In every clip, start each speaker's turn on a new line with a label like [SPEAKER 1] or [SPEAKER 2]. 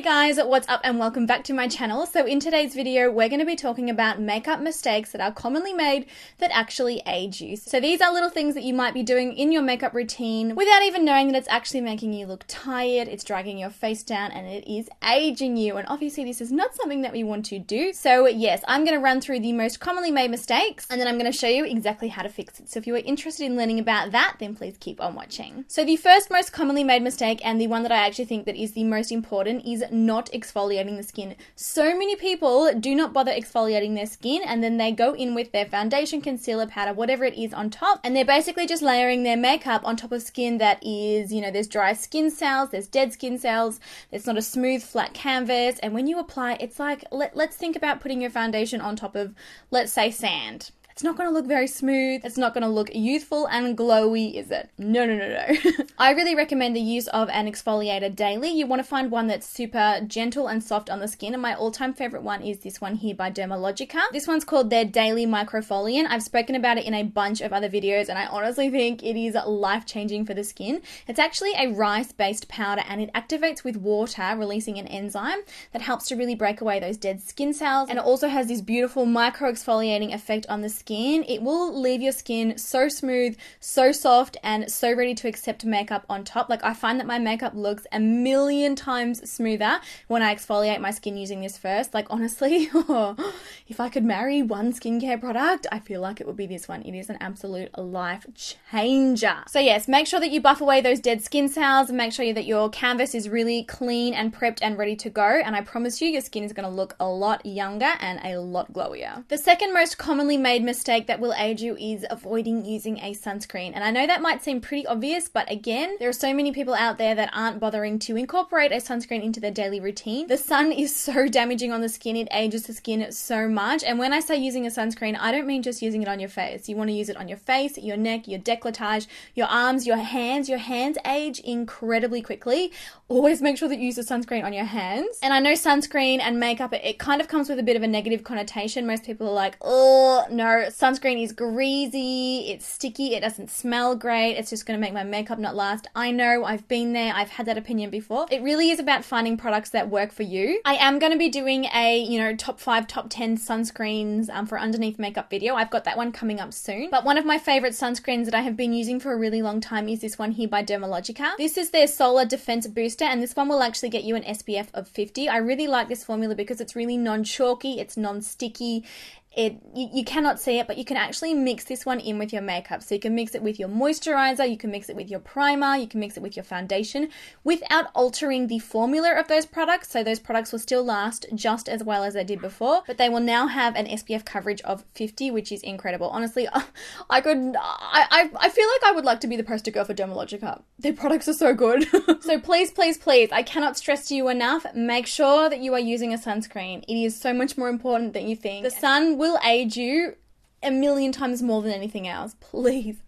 [SPEAKER 1] Guys, what's up and welcome back to my channel. So in today's video, we're going to be talking about makeup mistakes that are commonly made that actually age you. So these are little things that you might be doing in your makeup routine without even knowing that it's actually making you look tired, it's dragging your face down, and it is aging you. And obviously this is not something that we want to do. So yes, I'm going to run through the most commonly made mistakes and then I'm going to show you exactly how to fix it. So if you are interested in learning about that, then please keep on watching. So the first most commonly made mistake, and the one that I actually think that is the most important, is not exfoliating the skin. So many people do not bother exfoliating their skin and then they go in with their foundation, concealer, powder, whatever it is on top, and they're basically just layering their makeup on top of skin that is, there's dry skin cells, there's dead skin cells, it's not a smooth flat canvas, and when you apply, it's like, let's think about putting your foundation on top of, let's say, sand. It's not going to look very smooth. It's not going to look youthful and glowy, is it? No. I really recommend the use of an exfoliator daily. You want to find one that's super gentle and soft on the skin, and my all-time favorite one is this one here by Dermalogica. This one's called their Daily Microfoliant. I've spoken about it in a bunch of other videos, and I honestly think it is life-changing for the skin. It's actually a rice-based powder, and it activates with water, releasing an enzyme that helps to really break away those dead skin cells, and it also has this beautiful micro-exfoliating effect on the skin. It will leave your skin so smooth, so soft, and so ready to accept makeup on top. Like, I find that my makeup looks a million times smoother when I exfoliate my skin using this first. Like, honestly, if I could marry one skincare product, I feel like it would be this one. It is an absolute life changer. So yes, make sure that you buff away those dead skin cells and make sure that your canvas is really clean and prepped and ready to go. And I promise you, your skin is going to look a lot younger and a lot glowier. The second most commonly made mistake that will age you is avoiding using a sunscreen. And I know that might seem pretty obvious, but again, there are so many people out there that aren't bothering to incorporate a sunscreen into their daily routine. The sun is so damaging on the skin, it ages the skin so much. And when I say using a sunscreen, I don't mean just using it on your face. You want to use it on your face, your neck, your décolletage, your arms, your hands. Your hands age incredibly quickly. Always make sure that you use a sunscreen on your hands. And I know sunscreen and makeup, it kind of comes with a bit of a negative connotation. Most people are like, oh no, sunscreen is greasy, it's sticky, it doesn't smell great, it's just going to make my makeup not last. I know, I've been there, I've had that opinion before. It really is about finding products that work for you. I am going to be doing a, top 5, top 10 sunscreens for underneath makeup video. I've got that one coming up soon. But one of my favorite sunscreens that I have been using for a really long time is this one here by Dermalogica. This is their Solar Defense Booster, and this one will actually get you an SPF of 50. I really like this formula because it's really non-chalky, it's non-sticky. You cannot see it, but you can actually mix this one in with your makeup. So you can mix it with your moisturizer, you can mix it with your primer, you can mix it with your foundation without altering the formula of those products. So those products will still last just as well as they did before, but they will now have an SPF coverage of 50, which is incredible. Honestly, I feel like I would like to be the poster girl for Dermalogica. Their products are so good. So please, I cannot stress to you enough, make sure that you are using a sunscreen. It is so much more important than you think. The sun will age you a million times more than anything else. Please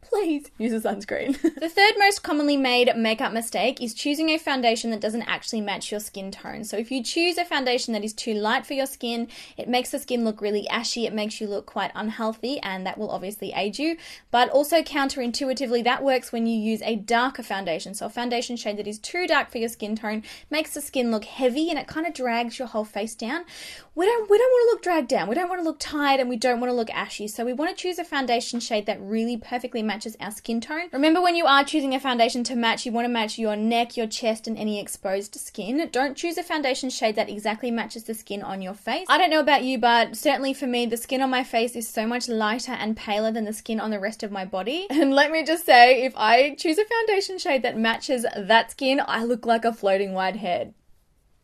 [SPEAKER 1] use a sunscreen. The third most commonly made makeup mistake is choosing a foundation that doesn't actually match your skin tone. So if you choose a foundation that is too light for your skin, it makes the skin look really ashy, it makes you look quite unhealthy, and that will obviously age you. But also counterintuitively, that works when you use a darker foundation. So a foundation shade that is too dark for your skin tone makes the skin look heavy and it kind of drags your whole face down. We don't want to look dragged down, we don't want to look tired, and we don't want to look ashy. So we want to choose a foundation shade that really perfectly matches our skin tone. Remember, when you are choosing a foundation to match, you want to match your neck, your chest, and any exposed skin. Don't choose a foundation shade that exactly matches the skin on your face. I don't know about you, but certainly for me, the skin on my face is so much lighter and paler than the skin on the rest of my body. And let me just say, if I choose a foundation shade that matches that skin, I look like a floating white head.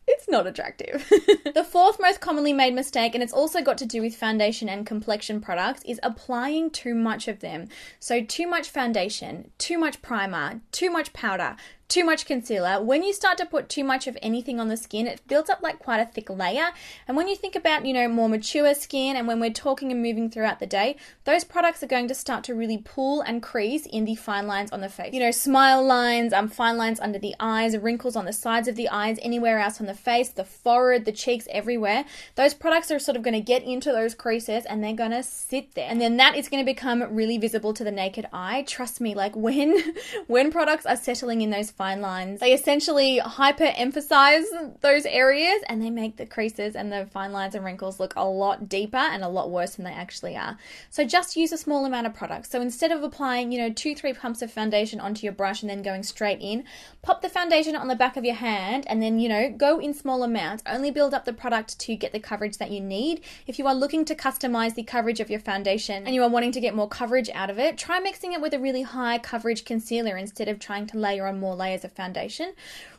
[SPEAKER 1] It's not attractive. The fourth most commonly made mistake, and it's also got to do with foundation and complexion products, is applying too much of them. So too much foundation, too much primer, too much powder, too much concealer. When you start to put too much of anything on the skin, it builds up like quite a thick layer. And when you think about, more mature skin, and when we're talking and moving throughout the day, those products are going to start to really pull and crease in the fine lines on the face. Smile lines, fine lines under the eyes, wrinkles on the sides of the eyes, anywhere else on the face. face, the forehead, the cheeks, everywhere. Those products are sort of going to get into those creases and they're going to sit there. And then that is going to become really visible to the naked eye. Trust me, like when products are settling in those fine lines, they essentially hyper emphasize those areas and they make the creases and the fine lines and wrinkles look a lot deeper and a lot worse than they actually are. So just use a small amount of product. So instead of applying, 2-3 pumps of foundation onto your brush and then going straight in, pop the foundation on the back of your hand and then, go in small amounts. Only build up the product to get the coverage that you need. If you are looking to customize the coverage of your foundation and you are wanting to get more coverage out of it, try mixing it with a really high coverage concealer instead of trying to layer on more layers of foundation.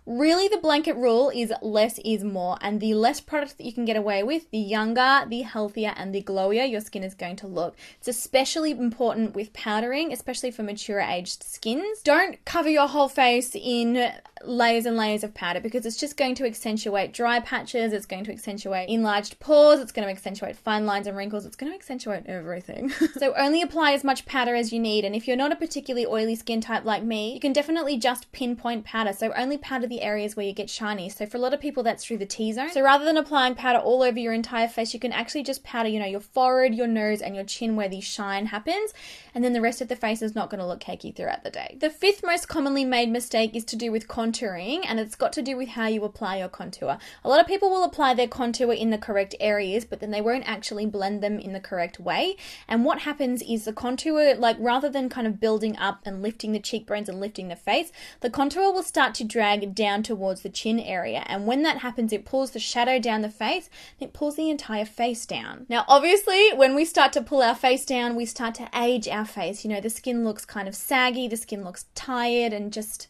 [SPEAKER 1] Really, the blanket rule is less is more, and the less product that you can get away with, the younger, the healthier, and the glowier your skin is going to look. It's especially important with powdering, especially for mature aged skins. Don't cover your whole face in layers and layers of powder because it's just going to accentuate dry patches, it's going to accentuate enlarged pores, it's going to accentuate fine lines and wrinkles, it's going to accentuate everything. So only apply as much powder as you need, and if you're not a particularly oily skin type like me, you can definitely just pinpoint powder, so only powder the areas where you get shiny. So for a lot of people that's through the T-zone. So rather than applying powder all over your entire face, you can actually just powder, your forehead, your nose, and your chin where the shine happens, and then the rest of the face is not going to look cakey throughout the day. The fifth most commonly made mistake is to do with contouring, and it's got to do with how you apply your contour. A lot of people will apply their contour in the correct areas, but then they won't actually blend them in the correct way. And what happens is the contour, rather than kind of building up and lifting the cheekbones and lifting the face, the contour will start to drag down towards the chin area. And when that happens, it pulls the shadow down the face, and it pulls the entire face down. Now, obviously, when we start to pull our face down, we start to age our face. The skin looks kind of saggy, the skin looks tired, and just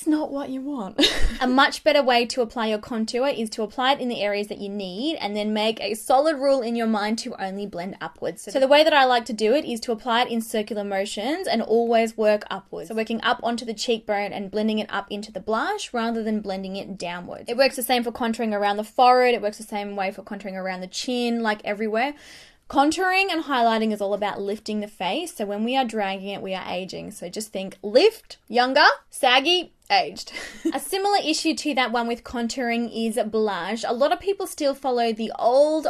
[SPEAKER 1] not what you want. A much better way to apply your contour is to apply it in the areas that you need and then make a solid rule in your mind to only blend upwards. So the way that I like to do it is to apply it in circular motions and always work upwards. So working up onto the cheekbone and blending it up into the blush rather than blending it downwards. It works the same for contouring around the forehead. It works the same way for contouring around the chin, everywhere. Contouring and highlighting is all about lifting the face. So when we are dragging it, we are aging. So just think lift, younger, saggy, aged. A similar issue to that one with contouring is blush. A lot of people still follow the old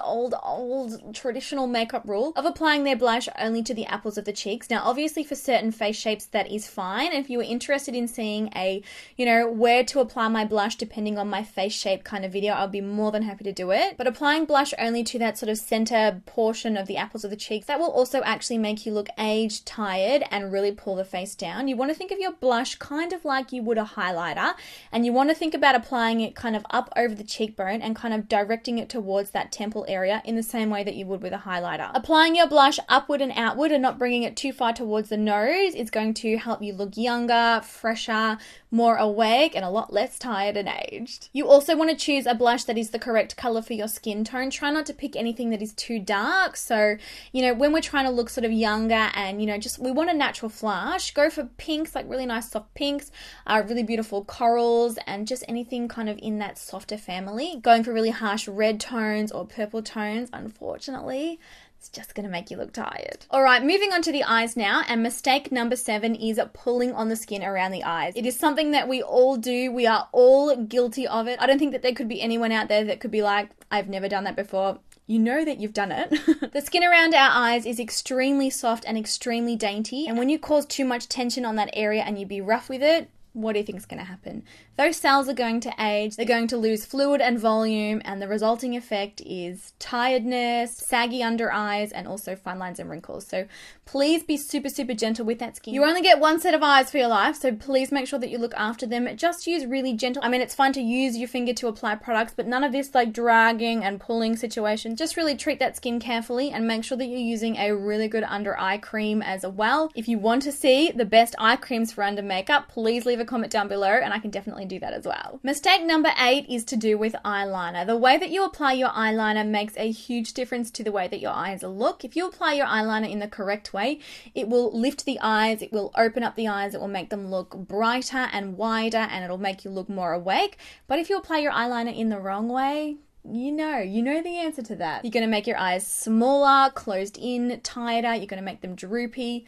[SPEAKER 1] traditional makeup rule of applying their blush only to the apples of the cheeks. Now, obviously for certain face shapes, that is fine. If you were interested in seeing a, where to apply my blush depending on my face shape kind of video, I'll be more than happy to do it. But applying blush only to that sort of center portion of the apples of the cheeks, that will also actually make you look aged, tired, and really pull the face down. You want to think of your blush kind of like you would a highlighter, and you want to think about applying it kind of up over the cheekbone and kind of directing it towards that temple area in the same way that you would with a highlighter. Applying your blush upward and outward and not bringing it too far towards the nose is going to help you look younger, fresher, more awake, and a lot less tired and aged. You also want to choose a blush that is the correct color for your skin tone. Try not to pick anything that is too dark. So, when we're trying to look sort of younger and, we want a natural flush, go for pinks, really nice soft pinks, really beautiful corals, and just anything kind of in that softer family. Going for really harsh red tones or purple tones, unfortunately, it's just going to make you look tired. All right, moving on to the eyes now, and mistake number 7 is pulling on the skin around the eyes. It is something that we all do. We are all guilty of it. I don't think that there could be anyone out there that could be like, I've never done that before. You know that you've done it. The skin around our eyes is extremely soft and extremely dainty, and when you cause too much tension on that area and you be rough with it, what do you think is going to happen? Those cells are going to age, they're going to lose fluid and volume, and the resulting effect is tiredness, saggy under eyes, and also fine lines and wrinkles. So please be super, super gentle with that skin. You only get one set of eyes for your life, so please make sure that you look after them. Just use really gentle, it's fine to use your finger to apply products, but none of this dragging and pulling situation. Just really treat that skin carefully and make sure that you're using a really good under eye cream as well. If you want to see the best eye creams for under makeup, please leave a comment down below and I can definitely do that as well. Mistake number 8 is to do with eyeliner. The way that you apply your eyeliner makes a huge difference to the way that your eyes look. If you apply your eyeliner in the correct way, it will lift the eyes, it will open up the eyes, it will make them look brighter and wider, and it'll make you look more awake. But if you apply your eyeliner in the wrong way, you know the answer to that. You're going to make your eyes smaller, closed in, tighter, you're going to make them droopy.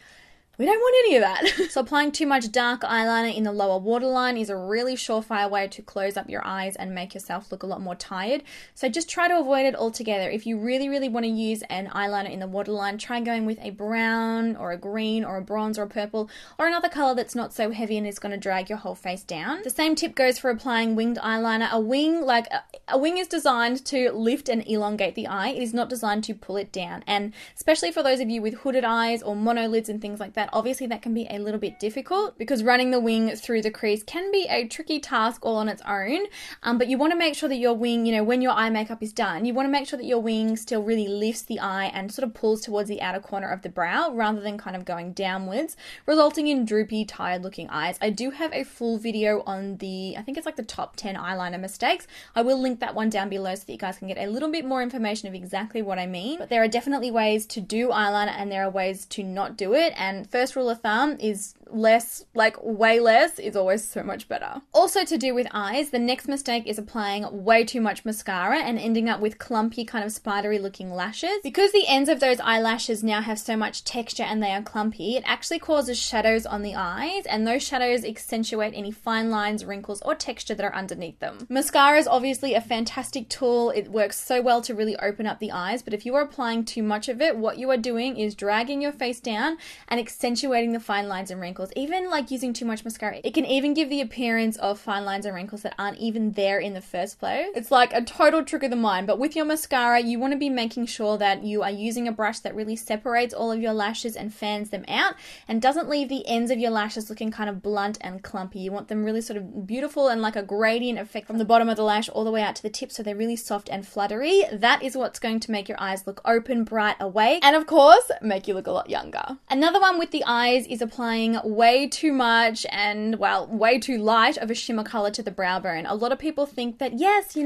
[SPEAKER 1] We don't want any of that. So applying too much dark eyeliner in the lower waterline is a really surefire way to close up your eyes and make yourself look a lot more tired. So just try to avoid it altogether. If you really, really want to use an eyeliner in the waterline, try going with a brown or a green or a bronze or a purple or another color that's not so heavy and is going to drag your whole face down. The same tip goes for applying winged eyeliner. A wing is designed to lift and elongate the eye. It is not designed to pull it down. And especially for those of you with hooded eyes or monolids and things like that, obviously that can be a little bit difficult because running the wing through the crease can be a tricky task all on its own. But you want to make sure that your wing, when your eye makeup is done, you want to make sure that your wing still really lifts the eye and sort of pulls towards the outer corner of the brow rather than kind of going downwards, resulting in droopy, tired looking eyes. I do have a full video on I think it's like the top 10 eyeliner mistakes. I will link that one down below so that you guys can get a little bit more information of exactly what I mean. But there are definitely ways to do eyeliner and there are ways to not do it. And first rule of thumb is less, like way less, is always so much better. Also to do with eyes, the next mistake is applying way too much mascara and ending up with clumpy, kind of spidery looking lashes. Because the ends of those eyelashes now have so much texture and they are clumpy, it actually causes shadows on the eyes, and those shadows accentuate any fine lines, wrinkles, or texture that are underneath them. Mascara is obviously a fantastic tool. It works so well to really open up the eyes, but if you are applying too much of it, what you are doing is dragging your face down and accentuating the fine lines and wrinkles. Even like using too much mascara, it can even give the appearance of fine lines and wrinkles that aren't even there in the first place. It's like a total trick of the mind, but with your mascara, you want to be making sure that you are using a brush that really separates all of your lashes and fans them out and doesn't leave the ends of your lashes looking kind of blunt and clumpy. You want them really sort of beautiful and like a gradient effect from the bottom of the lash all the way out to the tip, so they're really soft and fluttery. That is what's going to make your eyes look open, bright, awake, and of course, make you look a lot younger. Another one with the eyes is applying way too much and, well, way too light of a shimmer color to the brow bone. A lot of people think that, yes,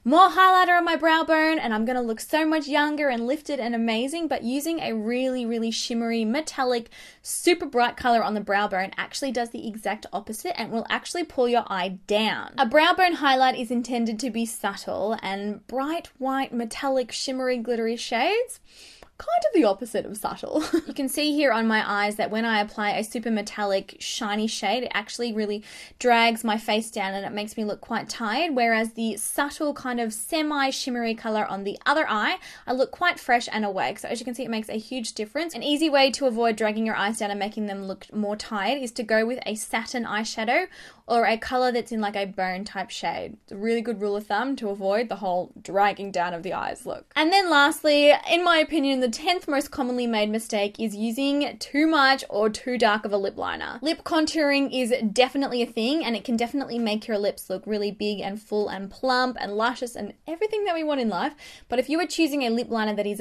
[SPEAKER 1] more highlighter on my brow bone and I'm going to look so much younger and lifted and amazing, but using a really, really shimmery, metallic, super bright color on the brow bone actually does the exact opposite and will actually pull your eye down. A brow bone highlight is intended to be subtle, and bright, white, metallic, shimmery, glittery shades, kind of the opposite of subtle. You can see here on my eyes that when I apply a super metallic shiny shade, it actually really drags my face down and it makes me look quite tired, whereas the subtle kind of semi-shimmery color on the other eye, I look quite fresh and awake. So as you can see, it makes a huge difference. An easy way to avoid dragging your eyes down and making them look more tired is to go with a satin eyeshadow or a color that's in like a bone type shade. It's a really good rule of thumb to avoid the whole dragging down of the eyes look. And then lastly, in my opinion, the 10th most commonly made mistake is using too much or too dark of a lip liner. Lip contouring is definitely a thing, and it can definitely make your lips look really big and full and plump and luscious and everything that we want in life. But if you are choosing a lip liner that is,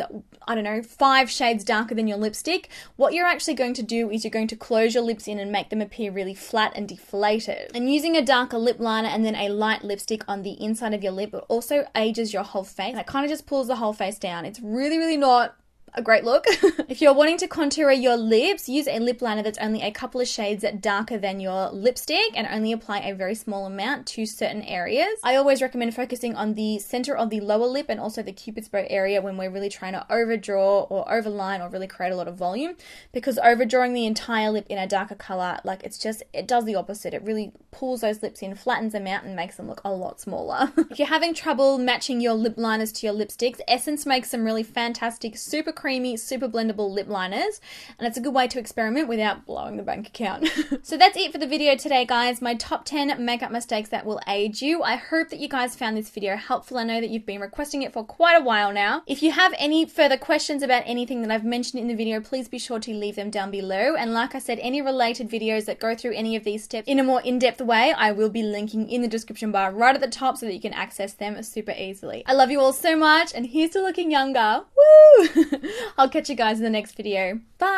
[SPEAKER 1] 5 shades darker than your lipstick, what you're actually going to do is you're going to close your lips in and make them appear really flat and deflated. And using a darker lip liner and then a light lipstick on the inside of your lip, it also ages your whole face. And it kind of just pulls the whole face down. It's really, really not a great look. If you're wanting to contour your lips, use a lip liner that's only a couple of shades darker than your lipstick and only apply a very small amount to certain areas. I always recommend focusing on the center of the lower lip and also the cupid's bow area when we're really trying to overdraw or overline or really create a lot of volume, because overdrawing the entire lip in a darker color, it does the opposite. It really pulls those lips in, flattens them out, and makes them look a lot smaller. If you're having trouble matching your lip liners to your lipsticks, Essence makes some really fantastic, super creamy, super blendable lip liners, and it's a good way to experiment without blowing the bank account. So that's it for the video today, guys. My top 10 makeup mistakes that will age you. I hope that you guys found this video helpful. I know that you've been requesting it for quite a while now. If you have any further questions about anything that I've mentioned in the video, please be sure to leave them down below. And like I said, any related videos that go through any of these steps in a more in-depth way, I will be linking in the description bar right at the top so that you can access them super easily. I love you all so much, and here's to looking younger. Woo! I'll catch you guys in the next video. Bye!